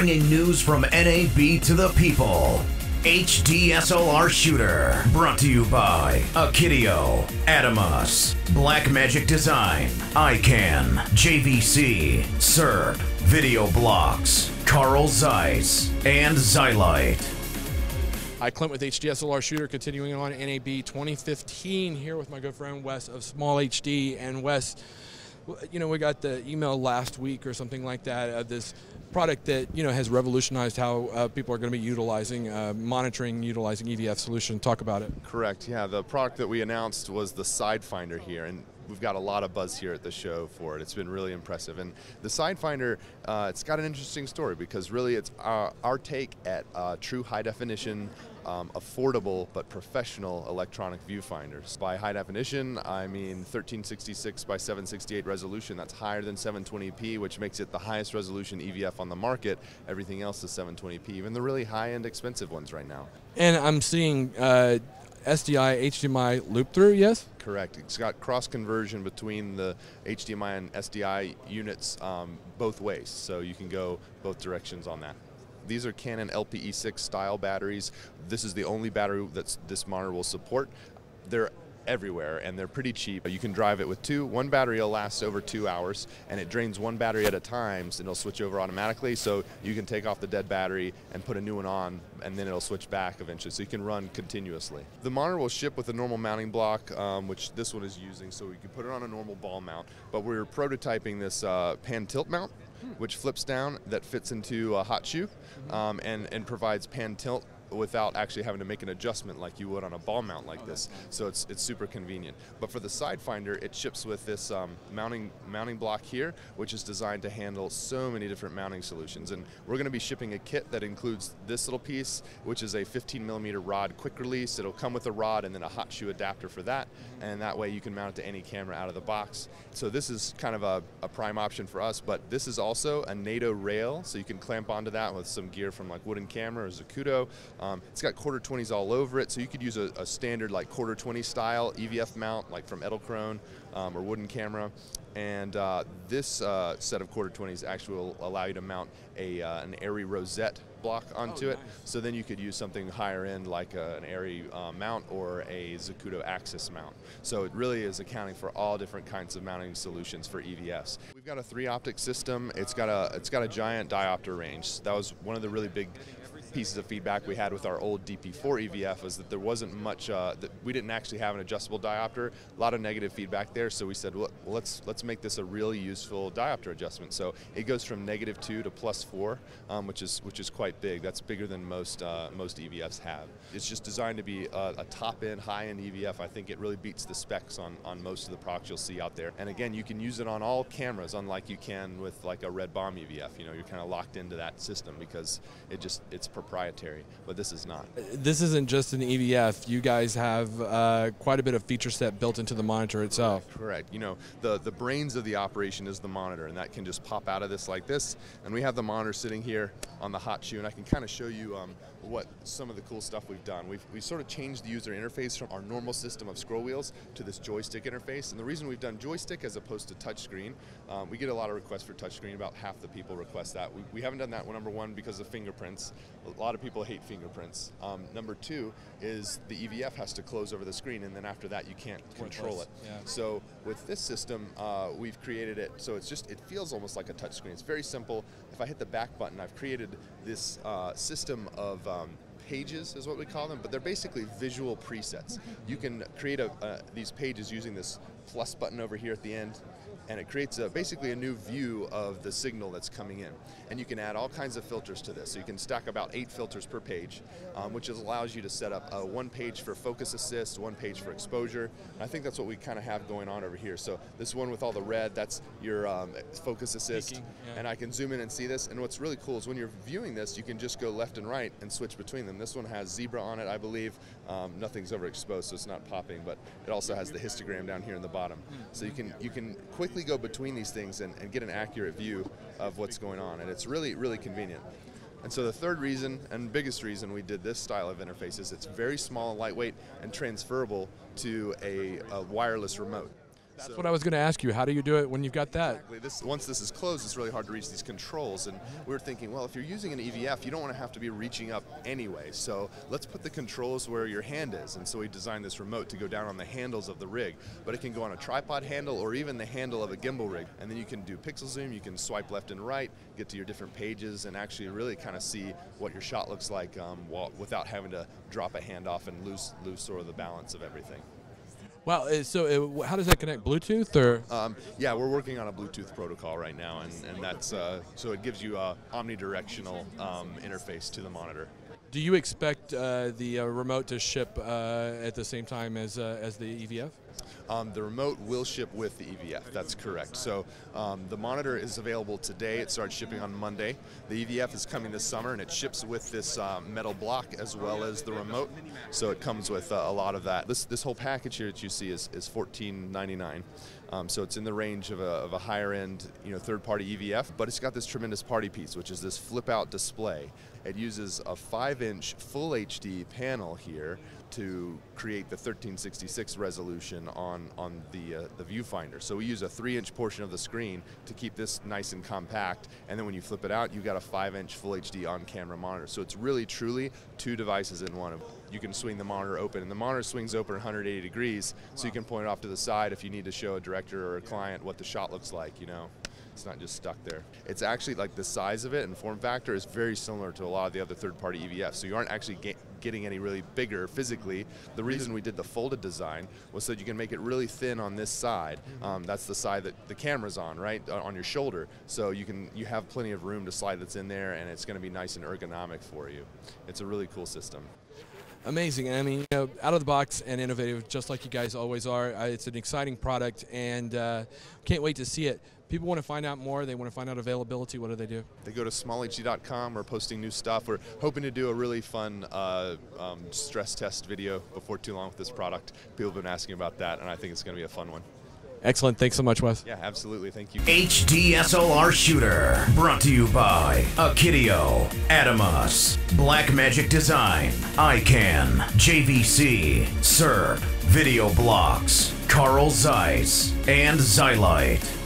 bringing news from NAB to the people. HD SLR Shooter, brought to you by Akidio, Adamus, Blackmagic Design, ICANN, JVC, SERP, Video Blocks, Carl Zeiss, and Xylite. Hi, Clint with HD SLR Shooter, continuing on NAB 2015 here with my good friend Wes of Small HD. And Wes, you know, we got the email last week or something like that of this product that, you know, has revolutionized how people are going to be utilizing, monitoring, utilizing EVF solution. Talk about it. Correct, yeah. The product that we announced was the Sidefinder here, and we've got a lot of buzz here at the show for it. It's been really impressive. And the Sidefinder, it's got an interesting story because really it's our take at true high definition, affordable but professional electronic viewfinders. By high definition, I mean 1366 by 768 resolution. That's higher than 720p, which makes it the highest resolution EVF on the market. Everything else is 720p, even the really high-end expensive ones right now. And I'm seeing SDI, HDMI loop through, yes? Correct. It's got cross conversion between the HDMI and SDI units both ways, so you can go both directions on that. These are Canon LPE6 style batteries. This is the only battery that this monitor will support. They're everywhere and they're pretty cheap. You can drive it with two. One battery will last over 2 hours and it drains one battery at a time, so it'll switch over automatically, so you can take off the dead battery and put a new one on and then it'll switch back eventually, so you can run continuously. The monitor will ship with a normal mounting block, which this one is using, so you can put it on a normal ball mount, but we're prototyping this pan tilt mount, which flips down, that fits into a hot shoe and provides pan tilt without actually having to make an adjustment like you would on a ball mount like this. So it's super convenient. But for the Sidefinder, it ships with this mounting block here, which is designed to handle so many different mounting solutions. And we're going to be shipping a kit that includes this little piece, which is a 15mm rod quick release. It'll come with a rod and then a hot shoe adapter for that, and that way you can mount it to any camera out of the box. So this is kind of a prime option for us, but this is also a NATO rail, so you can clamp onto that with some gear from like Wooden Camera or Zacuto. It's got quarter 20s all over it, so you could use a standard like quarter 20 style EVF mount like from Edelkrone or Wooden Camera. And this set of quarter 20s actually will allow you to mount an ARRI rosette block onto it. Nice. So then you could use something higher end like an ARRI mount or a Zacuto Axis mount. So it really is accounting for all different kinds of mounting solutions for EVFs. We've got a 3-optic system. It's got a giant diopter range. That was one of the really big pieces of feedback we had with our old DP4 EVF, was that there wasn't much, that we didn't actually have an adjustable diopter. A lot of negative feedback there, so we said, well, let's make this a really useful diopter adjustment. So it goes from -2 to +4, which is quite big. That's bigger than most EVFs have. It's just designed to be a top-end, high-end EVF. I think it really beats the specs on most of the products you'll see out there. And again, you can use it on all cameras, unlike you can with like a Red Bomb EVF. You know, you're kind of locked into that system because it's proprietary, but this is not. This isn't just an EVF. You guys have quite a bit of feature set built into the monitor itself. Correct. You know, the brains of the operation is the monitor, and that can just pop out of this like this. And we have the monitor sitting here on the hot shoe, and I can kind of show you what some of the cool stuff we've done. We've sort of changed the user interface from our normal system of scroll wheels to this joystick interface. And the reason we've done joystick as opposed to touchscreen, we get a lot of requests for touchscreen. About half the people request that. We haven't done that, number one, because of fingerprints. A lot of people hate fingerprints. Number two is the EVF has to close over the screen, and then after that you can't control it. Yeah. So with this system, we've created it so it feels almost like a touchscreen. It's very simple. If I hit the back button, I've created this system of pages is what we call them, but they're basically visual presets. You can create these pages using this plus button over here at the end, and it creates basically a new view of the signal that's coming in. And you can add all kinds of filters to this. So you can stack about 8 filters per page, which allows you to set up one page for focus assist, one page for exposure. And I think that's what we kind of have going on over here. So this one with all the red, that's your focus assist. Peaking, yeah. And I can zoom in and see this. And what's really cool is when you're viewing this, you can just go left and right and switch between them. This one has zebra on it, I believe. Nothing's overexposed, so it's not popping, but it also has the histogram down here in the bottom. So you can quickly go between these things and get an accurate view of what's going on, and it's really, really convenient. And so the third reason and biggest reason we did this style of interface is it's very small and lightweight and transferable to a wireless remote. That's what I was going to ask you. How do you do it when you've got that? Exactly. Once this is closed, it's really hard to reach these controls. And we were thinking, well, if you're using an EVF, you don't want to have to be reaching up anyway. So let's put the controls where your hand is. And so we designed this remote to go down on the handles of the rig. But it can go on a tripod handle or even the handle of a gimbal rig. And then you can do pixel zoom, you can swipe left and right, get to your different pages, and actually really kind of see what your shot looks like without having to drop a hand off and lose sort of the balance of everything. Well, so how does that connect? Bluetooth or? Yeah, we're working on a Bluetooth protocol right now, and that's so it gives you a omnidirectional interface to the monitor. Do you expect the remote to ship at the same time as the EVF? The remote will ship with the EVF, that's correct. So the monitor is available today. It starts shipping on Monday. The EVF is coming this summer, and it ships with this metal block as well as the remote. So it comes with a lot of that. This whole package here that you see is $14.99. So it's in the range of a higher end, third-party EVF, but it's got this tremendous party piece, which is this flip-out display. It uses a 5-inch full HD panel here to create the 1366 resolution on the viewfinder. So we use a 3-inch portion of the screen to keep this nice and compact, and then when you flip it out, you've got a 5-inch full HD on-camera monitor. So it's really, truly 2 devices in one. You can swing the monitor open, and the monitor swings open 180 degrees, so you can point it off to the side if you need to show a director or a client what the shot looks like, It's not just stuck there. It's actually like the size of it and form factor is very similar to a lot of the other third-party EVFs, so you aren't actually getting any really bigger physically. The reason we did the folded design was so that you can make it really thin on this side. That's the side that the camera's on, right, on your shoulder. So you have plenty of room to slide that's in there, and it's going to be nice and ergonomic for you. It's a really cool system. Amazing. I mean, out of the box and innovative, just like you guys always are. It's an exciting product, and can't wait to see it. People want to find out more. They want to find out availability. What do they do? They go to smallhd.com. We're posting new stuff. We're hoping to do a really fun stress test video before too long with this product. People have been asking about that, and I think it's going to be a fun one. Excellent. Thanks so much, Wes. Yeah, absolutely. Thank you. HDSLR Shooter, brought to you by Akitio, Adamus, Blackmagic Design, ICANN, JVC, SERP, Video Blocks, Carl Zeiss, and Xylite.